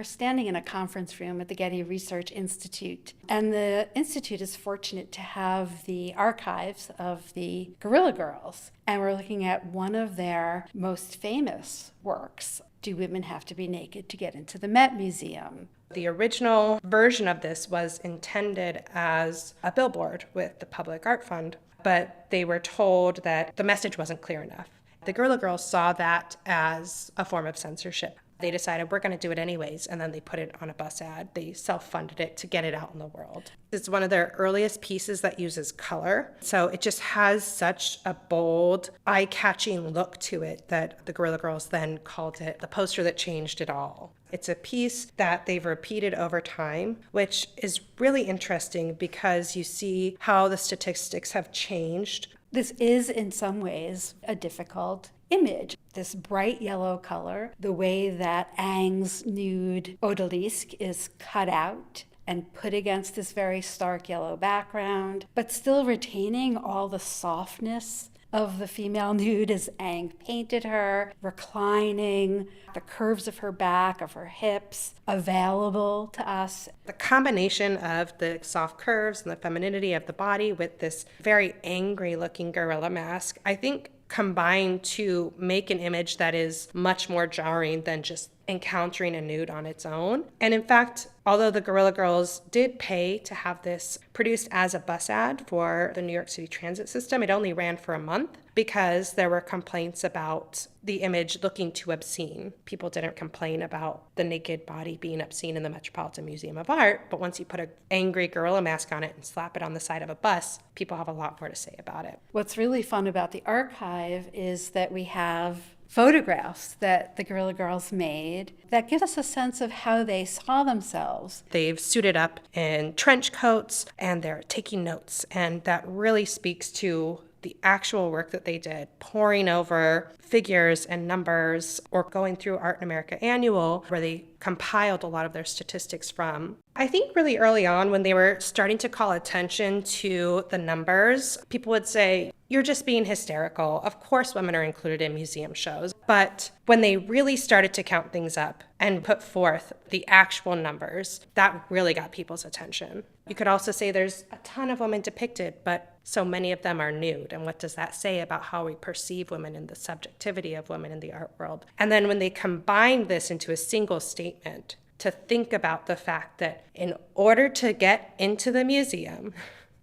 We're standing in a conference room at the Getty Research Institute, and the Institute is fortunate to have the archives of the Guerrilla Girls, and we're looking at one of their most famous works, Do Women Have to Be Naked to Get into the Met Museum? The original version of this was intended as a billboard with the Public Art Fund, but they were told that the message wasn't clear enough. The Guerrilla Girls saw that as a form of censorship. They decided we're going to do it anyways, and then they put it on a bus ad. They self-funded it to get it out in the world. It's one of their earliest pieces that uses color, so it just has such a bold, eye-catching look to it that the Guerrilla Girls then called it the poster that changed it all. It's a piece that they've repeated over time, which is really interesting because you see how the statistics have changed. This is, in some ways, a difficult image. This bright yellow color, the way that Aang's nude odalisque is cut out and put against this very stark yellow background, but still retaining all the softness of the female nude as Aang painted her, reclining, the curves of her back, of her hips, available to us. The combination of the soft curves and the femininity of the body with this very angry-looking gorilla mask, I think combine to make an image that is much more jarring than just encountering a nude on its own. And in fact, although the Guerrilla Girls did pay to have this produced as a bus ad for the New York City transit system, it only ran for a month because there were complaints about the image looking too obscene. People didn't complain about the naked body being obscene in the Metropolitan Museum of Art, but once you put an angry gorilla mask on it and slap it on the side of a bus, people have a lot more to say about it. What's really fun about the archive is that we have photographs that the Guerrilla Girls made that give us a sense of how they saw themselves. They've suited up in trench coats and they're taking notes, and that really speaks to the actual work that they did, poring over figures and numbers, or going through Art in America Annual, where they compiled a lot of their statistics from. I think really early on when they were starting to call attention to the numbers, people would say, you're just being hysterical. Of course women are included in museum shows. But when they really started to count things up and put forth the actual numbers, that really got people's attention. You could also say there's a ton of women depicted, but so many of them are nude. And what does that say about how we perceive women and the subjectivity of women in the art world? And then when they combined this into a single statement, to think about the fact that in order to get into the museum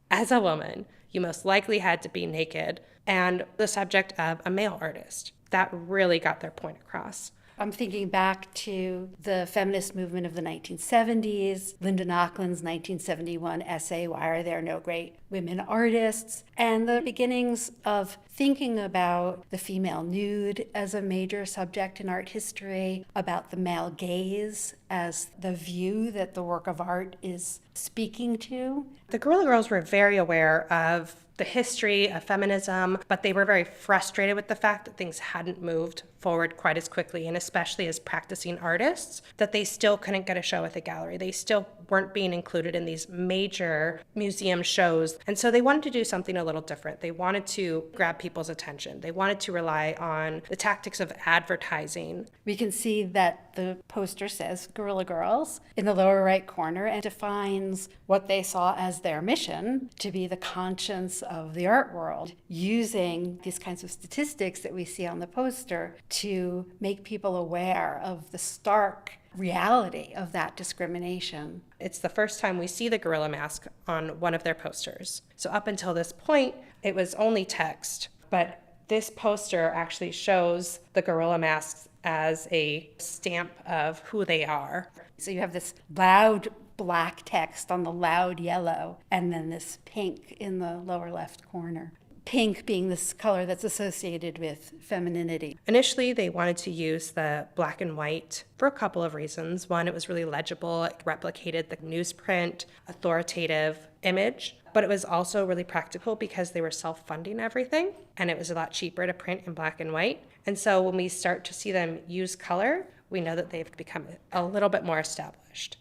as a woman, you most likely had to be naked and the subject of a male artist. That really got their point across. I'm thinking back to the feminist movement of the 1970s, Linda Nochlund's 1971 essay, Why Are There No Great Women Artists? And the beginnings of thinking about the female nude as a major subject in art history, about the male gaze as the view that the work of art is speaking to. The Guerrilla Girls were very aware of the history of feminism, but they were very frustrated with the fact that things hadn't moved forward quite as quickly, and especially as practicing artists, that they still couldn't get a show at the gallery. They still weren't being included in these major museum shows. And so they wanted to do something a little different. They wanted to grab people's attention. They wanted to rely on the tactics of advertising. We can see that the poster says Guerrilla Girls in the lower right corner and defines what they saw as their mission to be the conscience of the art world, using these kinds of statistics that we see on the poster to make people aware of the stark reality of that discrimination. It's the first time we see the gorilla mask on one of their posters. So up until this point, it was only text, but this poster actually shows the gorilla masks as a stamp of who they are. So you have this loud black text on the loud yellow, and then this pink in the lower left corner. Pink being this color that's associated with femininity. Initially, they wanted to use the black and white for a couple of reasons. One, it was really legible. It replicated the newsprint, authoritative image. But it was also really practical because they were self-funding everything, and it was a lot cheaper to print in black and white. And so when we start to see them use color, we know that they've become a little bit more established.